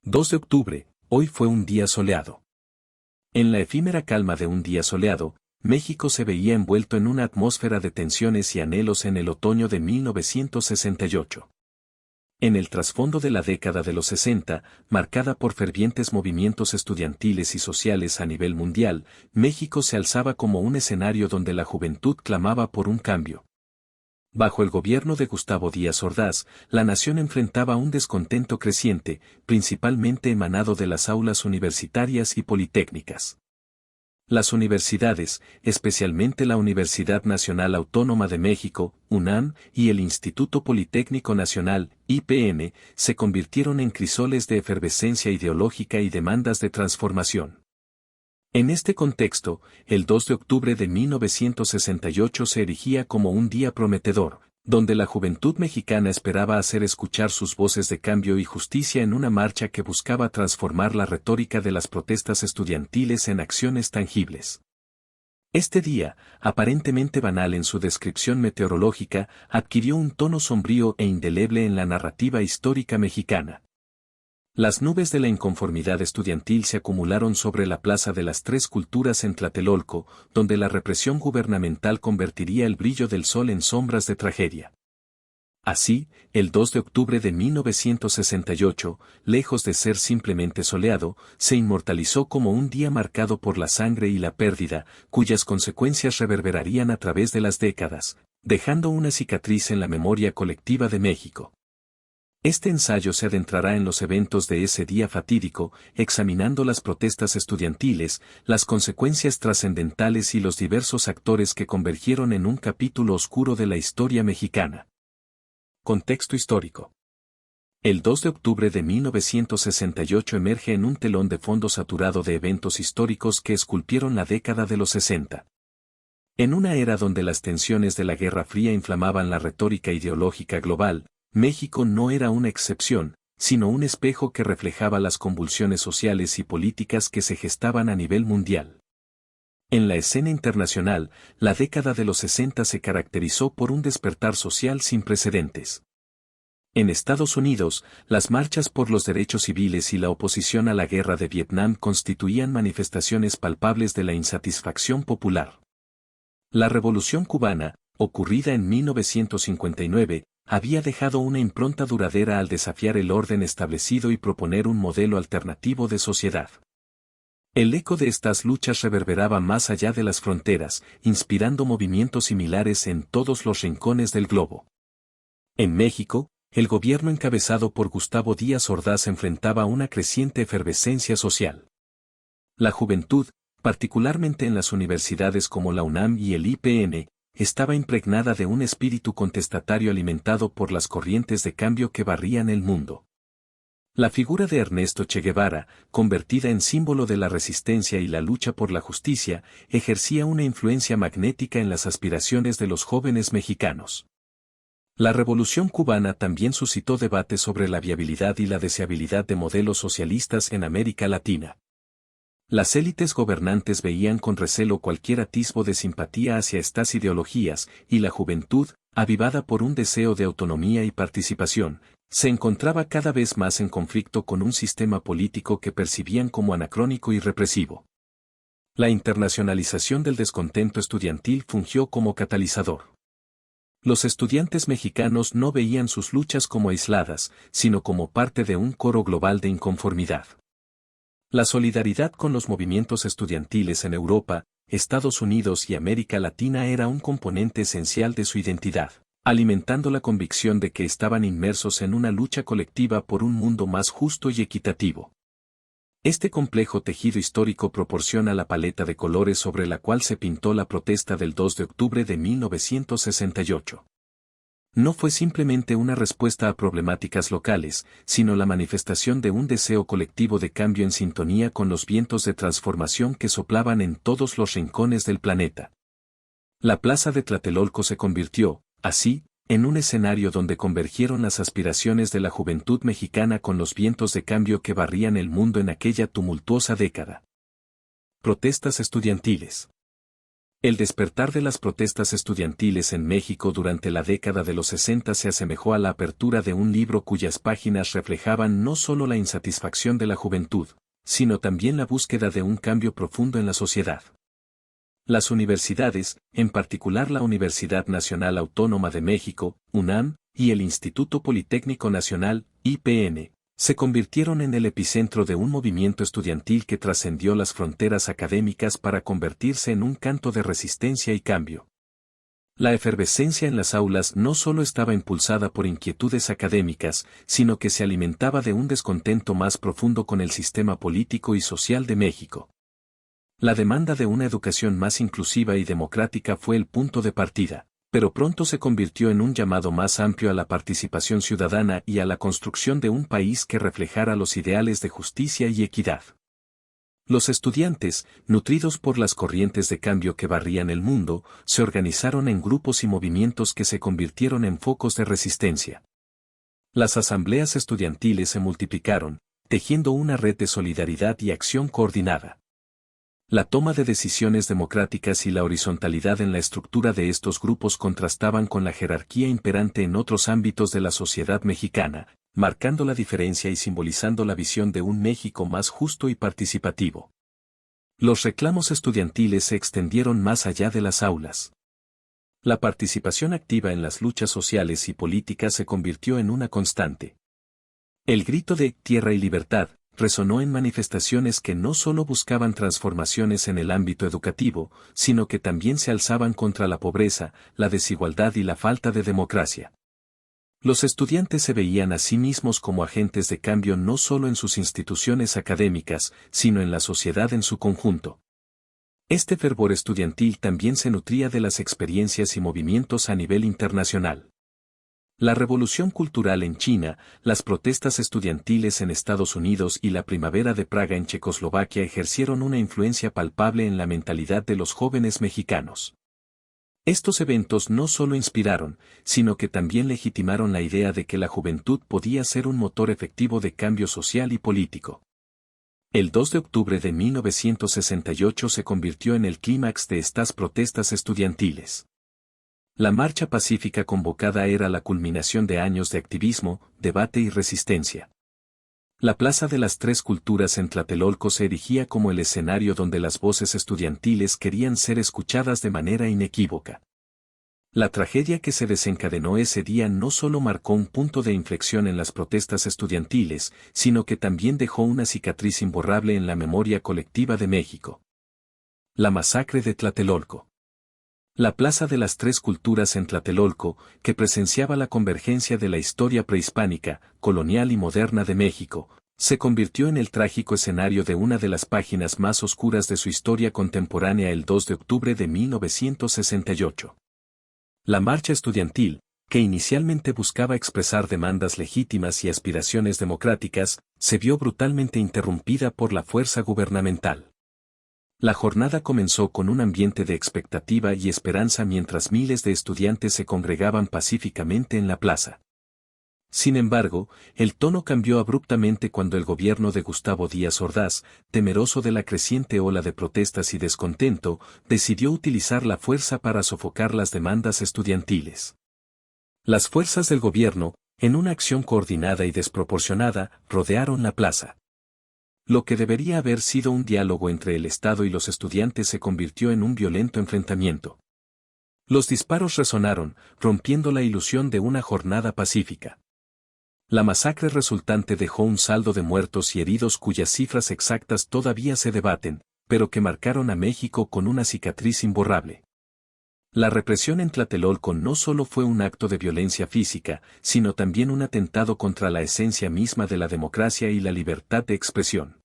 2 de octubre, hoy fue un día soleado. En la efímera calma de un día soleado, México se veía envuelto en una atmósfera de tensiones y anhelos en el otoño de 1968. En el trasfondo de la década de los 60, marcada por fervientes movimientos estudiantiles y sociales a nivel mundial, México se alzaba como un escenario donde la juventud clamaba por un cambio. Bajo el gobierno de Gustavo Díaz Ordaz, la nación enfrentaba un descontento creciente, principalmente emanado de las aulas universitarias y politécnicas. Las universidades, especialmente la Universidad Nacional Autónoma de México, UNAM, y el Instituto Politécnico Nacional, IPN, se convirtieron en crisoles de efervescencia ideológica y demandas de transformación. En este contexto, el 2 de octubre de 1968 se erigía como un día prometedor, donde la juventud mexicana esperaba hacer escuchar sus voces de cambio y justicia en una marcha que buscaba transformar la retórica de las protestas estudiantiles en acciones tangibles. Este día, aparentemente banal en su descripción meteorológica, adquirió un tono sombrío e indeleble en la narrativa histórica mexicana. Las nubes de la inconformidad estudiantil se acumularon sobre la Plaza de las Tres Culturas en Tlatelolco, donde la represión gubernamental convertiría el brillo del sol en sombras de tragedia. Así, el 2 de octubre de 1968, lejos de ser simplemente soleado, se inmortalizó como un día marcado por la sangre y la pérdida, cuyas consecuencias reverberarían a través de las décadas, dejando una cicatriz en la memoria colectiva de México. Este ensayo se adentrará en los eventos de ese día fatídico, examinando las protestas estudiantiles, las consecuencias trascendentales y los diversos actores que convergieron en un capítulo oscuro de la historia mexicana. Contexto histórico. El 2 de octubre de 1968 emerge en un telón de fondo saturado de eventos históricos que esculpieron la década de los 60. En una era donde las tensiones de la Guerra Fría inflamaban la retórica ideológica global, México no era una excepción, sino un espejo que reflejaba las convulsiones sociales y políticas que se gestaban a nivel mundial. En la escena internacional, la década de los 60 se caracterizó por un despertar social sin precedentes. En Estados Unidos, las marchas por los derechos civiles y la oposición a la guerra de Vietnam constituían manifestaciones palpables de la insatisfacción popular. La Revolución cubana, ocurrida en 1959, había dejado una impronta duradera al desafiar el orden establecido y proponer un modelo alternativo de sociedad. El eco de estas luchas reverberaba más allá de las fronteras, inspirando movimientos similares en todos los rincones del globo. En México, el gobierno encabezado por Gustavo Díaz Ordaz enfrentaba una creciente efervescencia social. La juventud, particularmente en las universidades como la UNAM y el IPN, estaba impregnada de un espíritu contestatario alimentado por las corrientes de cambio que barrían el mundo. La figura de Ernesto Che Guevara, convertida en símbolo de la resistencia y la lucha por la justicia, ejercía una influencia magnética en las aspiraciones de los jóvenes mexicanos. La Revolución cubana también suscitó debates sobre la viabilidad y la deseabilidad de modelos socialistas en América Latina. Las élites gobernantes veían con recelo cualquier atisbo de simpatía hacia estas ideologías, y la juventud, avivada por un deseo de autonomía y participación, se encontraba cada vez más en conflicto con un sistema político que percibían como anacrónico y represivo. La internacionalización del descontento estudiantil fungió como catalizador. Los estudiantes mexicanos no veían sus luchas como aisladas, sino como parte de un coro global de inconformidad. La solidaridad con los movimientos estudiantiles en Europa, Estados Unidos y América Latina era un componente esencial de su identidad, alimentando la convicción de que estaban inmersos en una lucha colectiva por un mundo más justo y equitativo. Este complejo tejido histórico proporciona la paleta de colores sobre la cual se pintó la protesta del 2 de octubre de 1968. No fue simplemente una respuesta a problemáticas locales, sino la manifestación de un deseo colectivo de cambio en sintonía con los vientos de transformación que soplaban en todos los rincones del planeta. La plaza de Tlatelolco se convirtió, así, en un escenario donde convergieron las aspiraciones de la juventud mexicana con los vientos de cambio que barrían el mundo en aquella tumultuosa década. Protestas estudiantiles. El despertar de las protestas estudiantiles en México durante la década de los 60 se asemejó a la apertura de un libro cuyas páginas reflejaban no solo la insatisfacción de la juventud, sino también la búsqueda de un cambio profundo en la sociedad. Las universidades, en particular la Universidad Nacional Autónoma de México, UNAM, y el Instituto Politécnico Nacional, IPN, se convirtieron en el epicentro de un movimiento estudiantil que trascendió las fronteras académicas para convertirse en un canto de resistencia y cambio. La efervescencia en las aulas no solo estaba impulsada por inquietudes académicas, sino que se alimentaba de un descontento más profundo con el sistema político y social de México. La demanda de una educación más inclusiva y democrática fue el punto de partida, pero pronto se convirtió en un llamado más amplio a la participación ciudadana y a la construcción de un país que reflejara los ideales de justicia y equidad. Los estudiantes, nutridos por las corrientes de cambio que barrían el mundo, se organizaron en grupos y movimientos que se convirtieron en focos de resistencia. Las asambleas estudiantiles se multiplicaron, tejiendo una red de solidaridad y acción coordinada. La toma de decisiones democráticas y la horizontalidad en la estructura de estos grupos contrastaban con la jerarquía imperante en otros ámbitos de la sociedad mexicana, marcando la diferencia y simbolizando la visión de un México más justo y participativo. Los reclamos estudiantiles se extendieron más allá de las aulas. La participación activa en las luchas sociales y políticas se convirtió en una constante. El grito de «Tierra y libertad» resonó en manifestaciones que no solo buscaban transformaciones en el ámbito educativo, sino que también se alzaban contra la pobreza, la desigualdad y la falta de democracia. Los estudiantes se veían a sí mismos como agentes de cambio no solo en sus instituciones académicas, sino en la sociedad en su conjunto. Este fervor estudiantil también se nutría de las experiencias y movimientos a nivel internacional. La revolución cultural en China, las protestas estudiantiles en Estados Unidos y la primavera de Praga en Checoslovaquia ejercieron una influencia palpable en la mentalidad de los jóvenes mexicanos. Estos eventos no solo inspiraron, sino que también legitimaron la idea de que la juventud podía ser un motor efectivo de cambio social y político. El 2 de octubre de 1968 se convirtió en el clímax de estas protestas estudiantiles. La marcha pacífica convocada era la culminación de años de activismo, debate y resistencia. La Plaza de las Tres Culturas en Tlatelolco se erigía como el escenario donde las voces estudiantiles querían ser escuchadas de manera inequívoca. La tragedia que se desencadenó ese día no solo marcó un punto de inflexión en las protestas estudiantiles, sino que también dejó una cicatriz imborrable en la memoria colectiva de México. La masacre de Tlatelolco. La Plaza de las Tres Culturas en Tlatelolco, que presenciaba la convergencia de la historia prehispánica, colonial y moderna de México, se convirtió en el trágico escenario de una de las páginas más oscuras de su historia contemporánea el 2 de octubre de 1968. La marcha estudiantil, que inicialmente buscaba expresar demandas legítimas y aspiraciones democráticas, se vio brutalmente interrumpida por la fuerza gubernamental. La jornada comenzó con un ambiente de expectativa y esperanza mientras miles de estudiantes se congregaban pacíficamente en la plaza. Sin embargo, el tono cambió abruptamente cuando el gobierno de Gustavo Díaz Ordaz, temeroso de la creciente ola de protestas y descontento, decidió utilizar la fuerza para sofocar las demandas estudiantiles. Las fuerzas del gobierno, en una acción coordinada y desproporcionada, rodearon la plaza. Lo que debería haber sido un diálogo entre el Estado y los estudiantes se convirtió en un violento enfrentamiento. Los disparos resonaron, rompiendo la ilusión de una jornada pacífica. La masacre resultante dejó un saldo de muertos y heridos cuyas cifras exactas todavía se debaten, pero que marcaron a México con una cicatriz imborrable. La represión en Tlatelolco no solo fue un acto de violencia física, sino también un atentado contra la esencia misma de la democracia y la libertad de expresión.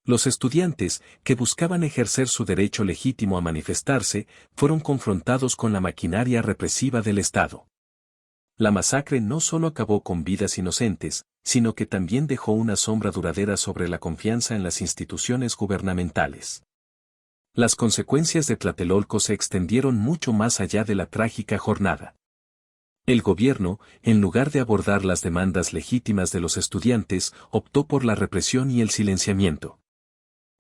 Los estudiantes, que buscaban ejercer su derecho legítimo a manifestarse, fueron confrontados con la maquinaria represiva del Estado. La masacre no solo acabó con vidas inocentes, sino que también dejó una sombra duradera sobre la confianza en las instituciones gubernamentales. Las consecuencias de Tlatelolco se extendieron mucho más allá de la trágica jornada. El gobierno, en lugar de abordar las demandas legítimas de los estudiantes, optó por la represión y el silenciamiento.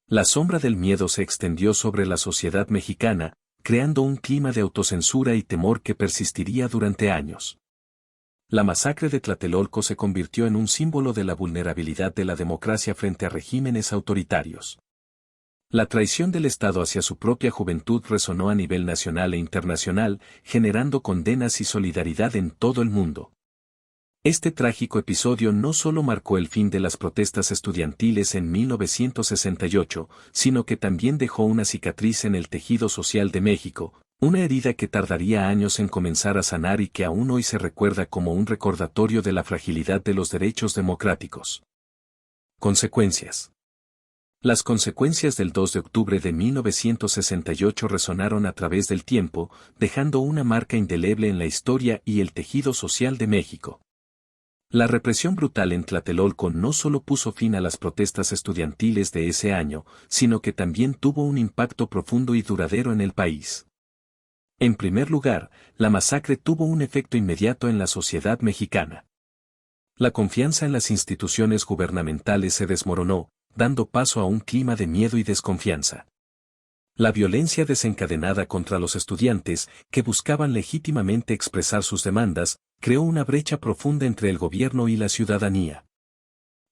La sombra del miedo se extendió sobre la sociedad mexicana, creando un clima de autocensura y temor que persistiría durante años. La masacre de Tlatelolco se convirtió en un símbolo de la vulnerabilidad de la democracia frente a regímenes autoritarios. La traición del Estado hacia su propia juventud resonó a nivel nacional e internacional, generando condenas y solidaridad en todo el mundo. Este trágico episodio no solo marcó el fin de las protestas estudiantiles en 1968, sino que también dejó una cicatriz en el tejido social de México, una herida que tardaría años en comenzar a sanar y que aún hoy se recuerda como un recordatorio de la fragilidad de los derechos democráticos. Consecuencias. Las consecuencias del 2 de octubre de 1968 resonaron a través del tiempo, dejando una marca indeleble en la historia y el tejido social de México. La represión brutal en Tlatelolco no solo puso fin a las protestas estudiantiles de ese año, sino que también tuvo un impacto profundo y duradero en el país. En primer lugar, la masacre tuvo un efecto inmediato en la sociedad mexicana. La confianza en las instituciones gubernamentales se desmoronó, dando paso a un clima de miedo y desconfianza. La violencia desencadenada contra los estudiantes, que buscaban legítimamente expresar sus demandas, creó una brecha profunda entre el gobierno y la ciudadanía.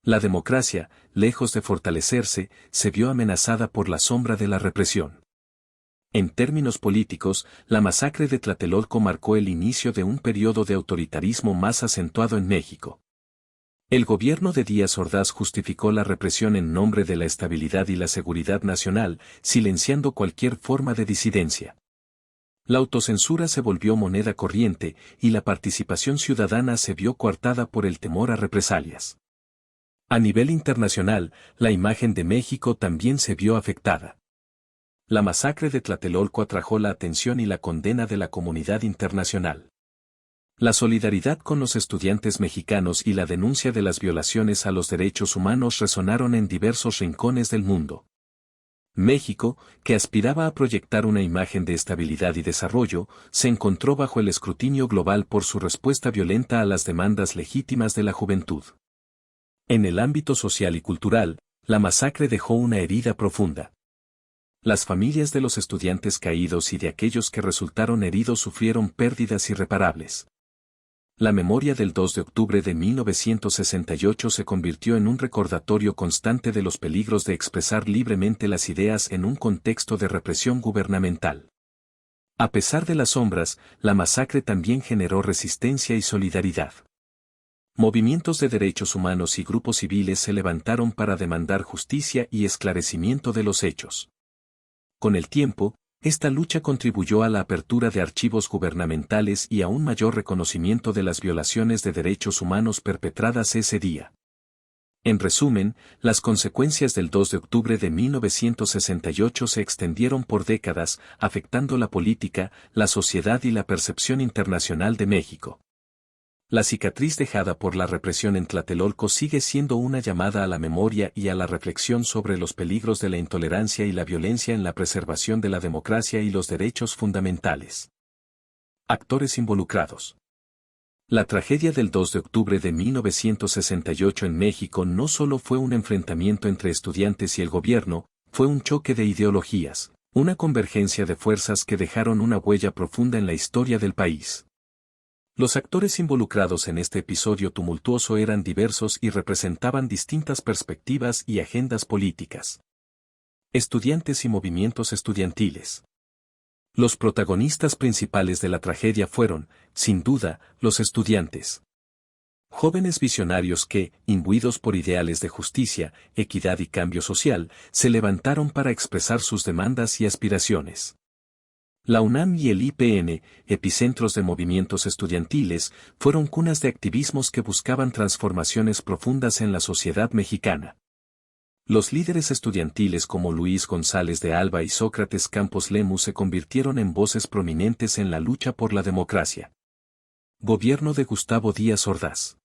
La democracia, lejos de fortalecerse, se vio amenazada por la sombra de la represión. En términos políticos, la masacre de Tlatelolco marcó el inicio de un periodo de autoritarismo más acentuado en México. El gobierno de Díaz Ordaz justificó la represión en nombre de la estabilidad y la seguridad nacional, silenciando cualquier forma de disidencia. La autocensura se volvió moneda corriente y la participación ciudadana se vio coartada por el temor a represalias. A nivel internacional, la imagen de México también se vio afectada. La masacre de Tlatelolco atrajo la atención y la condena de la comunidad internacional. La solidaridad con los estudiantes mexicanos y la denuncia de las violaciones a los derechos humanos resonaron en diversos rincones del mundo. México, que aspiraba a proyectar una imagen de estabilidad y desarrollo, se encontró bajo el escrutinio global por su respuesta violenta a las demandas legítimas de la juventud. En el ámbito social y cultural, la masacre dejó una herida profunda. Las familias de los estudiantes caídos y de aquellos que resultaron heridos sufrieron pérdidas irreparables. La memoria del 2 de octubre de 1968 se convirtió en un recordatorio constante de los peligros de expresar libremente las ideas en un contexto de represión gubernamental. A pesar de las sombras, la masacre también generó resistencia y solidaridad. Movimientos de derechos humanos y grupos civiles se levantaron para demandar justicia y esclarecimiento de los hechos. Con el tiempo, esta lucha contribuyó a la apertura de archivos gubernamentales y a un mayor reconocimiento de las violaciones de derechos humanos perpetradas ese día. En resumen, las consecuencias del 2 de octubre de 1968 se extendieron por décadas, afectando la política, la sociedad y la percepción internacional de México. La cicatriz dejada por la represión en Tlatelolco sigue siendo una llamada a la memoria y a la reflexión sobre los peligros de la intolerancia y la violencia en la preservación de la democracia y los derechos fundamentales. Actores involucrados. La tragedia del 2 de octubre de 1968 en México no solo fue un enfrentamiento entre estudiantes y el gobierno, fue un choque de ideologías, una convergencia de fuerzas que dejaron una huella profunda en la historia del país. Los actores involucrados en este episodio tumultuoso eran diversos y representaban distintas perspectivas y agendas políticas. Estudiantes y movimientos estudiantiles. Los protagonistas principales de la tragedia fueron, sin duda, los estudiantes. Jóvenes visionarios que, imbuidos por ideales de justicia, equidad y cambio social, se levantaron para expresar sus demandas y aspiraciones. La UNAM y el IPN, epicentros de movimientos estudiantiles, fueron cunas de activismos que buscaban transformaciones profundas en la sociedad mexicana. Los líderes estudiantiles como Luis González de Alba y Sócrates Campos Lemus se convirtieron en voces prominentes en la lucha por la democracia. Gobierno de Gustavo Díaz Ordaz.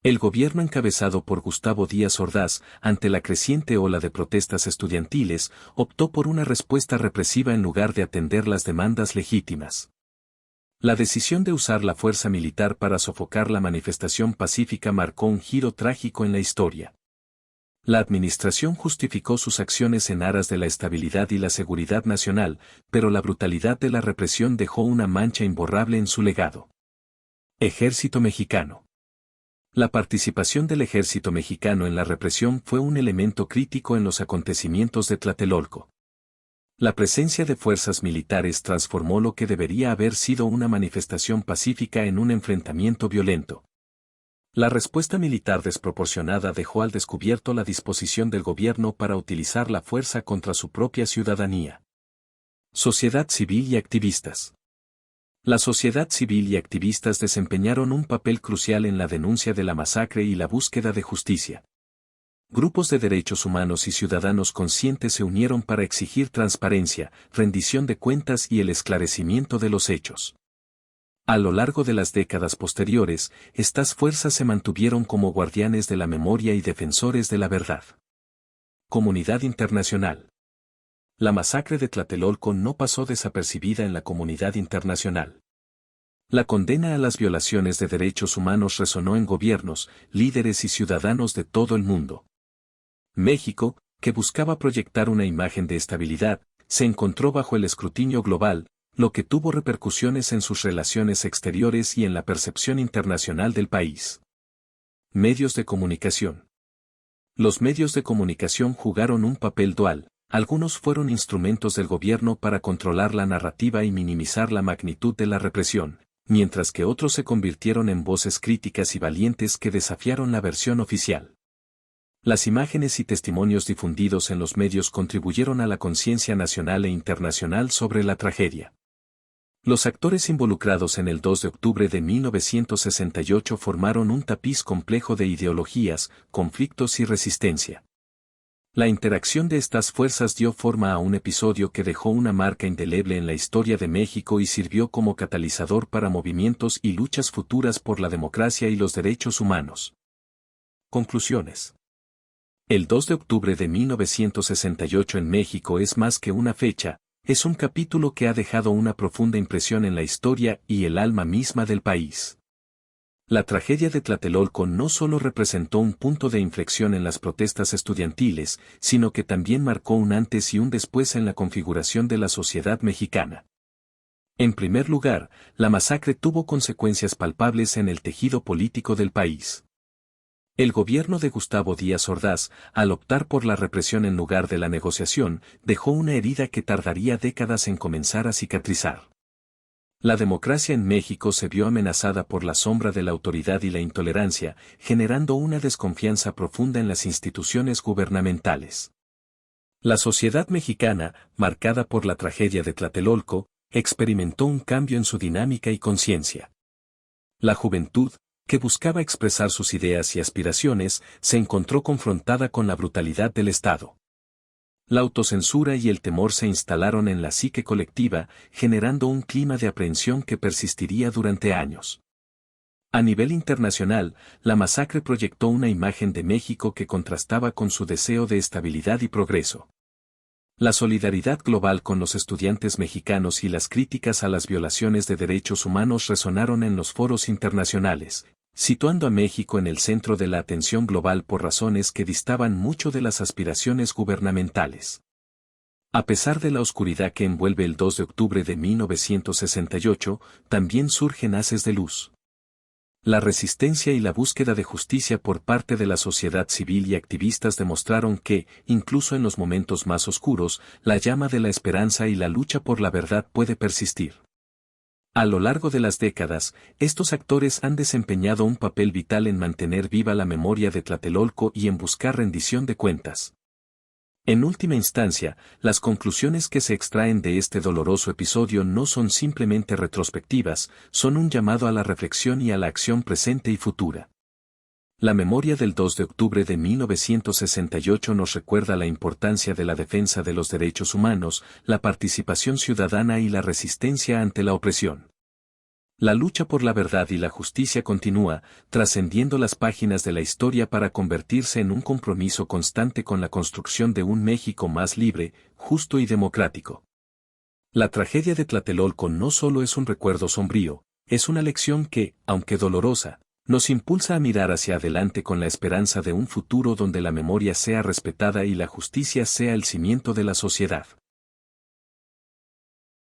El gobierno encabezado por Gustavo Díaz Ordaz, ante la creciente ola de protestas estudiantiles, optó por una respuesta represiva en lugar de atender las demandas legítimas. La decisión de usar la fuerza militar para sofocar la manifestación pacífica marcó un giro trágico en la historia. La administración justificó sus acciones en aras de la estabilidad y la seguridad nacional, pero la brutalidad de la represión dejó una mancha imborrable en su legado. Ejército mexicano. La participación del ejército mexicano en la represión fue un elemento crítico en los acontecimientos de Tlatelolco. La presencia de fuerzas militares transformó lo que debería haber sido una manifestación pacífica en un enfrentamiento violento. La respuesta militar desproporcionada dejó al descubierto la disposición del gobierno para utilizar la fuerza contra su propia ciudadanía. Sociedad civil y activistas. La sociedad civil y activistas desempeñaron un papel crucial en la denuncia de la masacre y la búsqueda de justicia. Grupos de derechos humanos y ciudadanos conscientes se unieron para exigir transparencia, rendición de cuentas y el esclarecimiento de los hechos. A lo largo de las décadas posteriores, estas fuerzas se mantuvieron como guardianes de la memoria y defensores de la verdad. Comunidad internacional. La masacre de Tlatelolco no pasó desapercibida en la comunidad internacional. La condena a las violaciones de derechos humanos resonó en gobiernos, líderes y ciudadanos de todo el mundo. México, que buscaba proyectar una imagen de estabilidad, se encontró bajo el escrutinio global, lo que tuvo repercusiones en sus relaciones exteriores y en la percepción internacional del país. Medios de comunicación. Los medios de comunicación jugaron un papel dual, algunos fueron instrumentos del gobierno para controlar la narrativa y minimizar la magnitud de la represión, mientras que otros se convirtieron en voces críticas y valientes que desafiaron la versión oficial. Las imágenes y testimonios difundidos en los medios contribuyeron a la conciencia nacional e internacional sobre la tragedia. Los actores involucrados en el 2 de octubre de 1968 formaron un tapiz complejo de ideologías, conflictos y resistencia. La interacción de estas fuerzas dio forma a un episodio que dejó una marca indeleble en la historia de México y sirvió como catalizador para movimientos y luchas futuras por la democracia y los derechos humanos. Conclusiones. El 2 de octubre de 1968 en México es más que una fecha, es un capítulo que ha dejado una profunda impresión en la historia y el alma misma del país. La tragedia de Tlatelolco no solo representó un punto de inflexión en las protestas estudiantiles, sino que también marcó un antes y un después en la configuración de la sociedad mexicana. En primer lugar, la masacre tuvo consecuencias palpables en el tejido político del país. El gobierno de Gustavo Díaz Ordaz, al optar por la represión en lugar de la negociación, dejó una herida que tardaría décadas en comenzar a cicatrizar. La democracia en México se vio amenazada por la sombra de la autoridad y la intolerancia, generando una desconfianza profunda en las instituciones gubernamentales. La sociedad mexicana, marcada por la tragedia de Tlatelolco, experimentó un cambio en su dinámica y conciencia. La juventud, que buscaba expresar sus ideas y aspiraciones, se encontró confrontada con la brutalidad del Estado. La autocensura y el temor se instalaron en la psique colectiva, generando un clima de aprehensión que persistiría durante años. A nivel internacional, la masacre proyectó una imagen de México que contrastaba con su deseo de estabilidad y progreso. La solidaridad global con los estudiantes mexicanos y las críticas a las violaciones de derechos humanos resonaron en los foros internacionales, situando a México en el centro de la atención global por razones que distaban mucho de las aspiraciones gubernamentales. A pesar de la oscuridad que envuelve el 2 de octubre de 1968, también surgen haces de luz. La resistencia y la búsqueda de justicia por parte de la sociedad civil y activistas demostraron que, incluso en los momentos más oscuros, la llama de la esperanza y la lucha por la verdad puede persistir. A lo largo de las décadas, estos actores han desempeñado un papel vital en mantener viva la memoria de Tlatelolco y en buscar rendición de cuentas. En última instancia, las conclusiones que se extraen de este doloroso episodio no son simplemente retrospectivas, son un llamado a la reflexión y a la acción presente y futura. La memoria del 2 de octubre de 1968 nos recuerda la importancia de la defensa de los derechos humanos, la participación ciudadana y la resistencia ante la opresión. La lucha por la verdad y la justicia continúa, trascendiendo las páginas de la historia para convertirse en un compromiso constante con la construcción de un México más libre, justo y democrático. La tragedia de Tlatelolco no solo es un recuerdo sombrío, es una lección que, aunque dolorosa, Nos impulsa a mirar hacia adelante con la esperanza de un futuro donde la memoria sea respetada y la justicia sea el cimiento de la sociedad.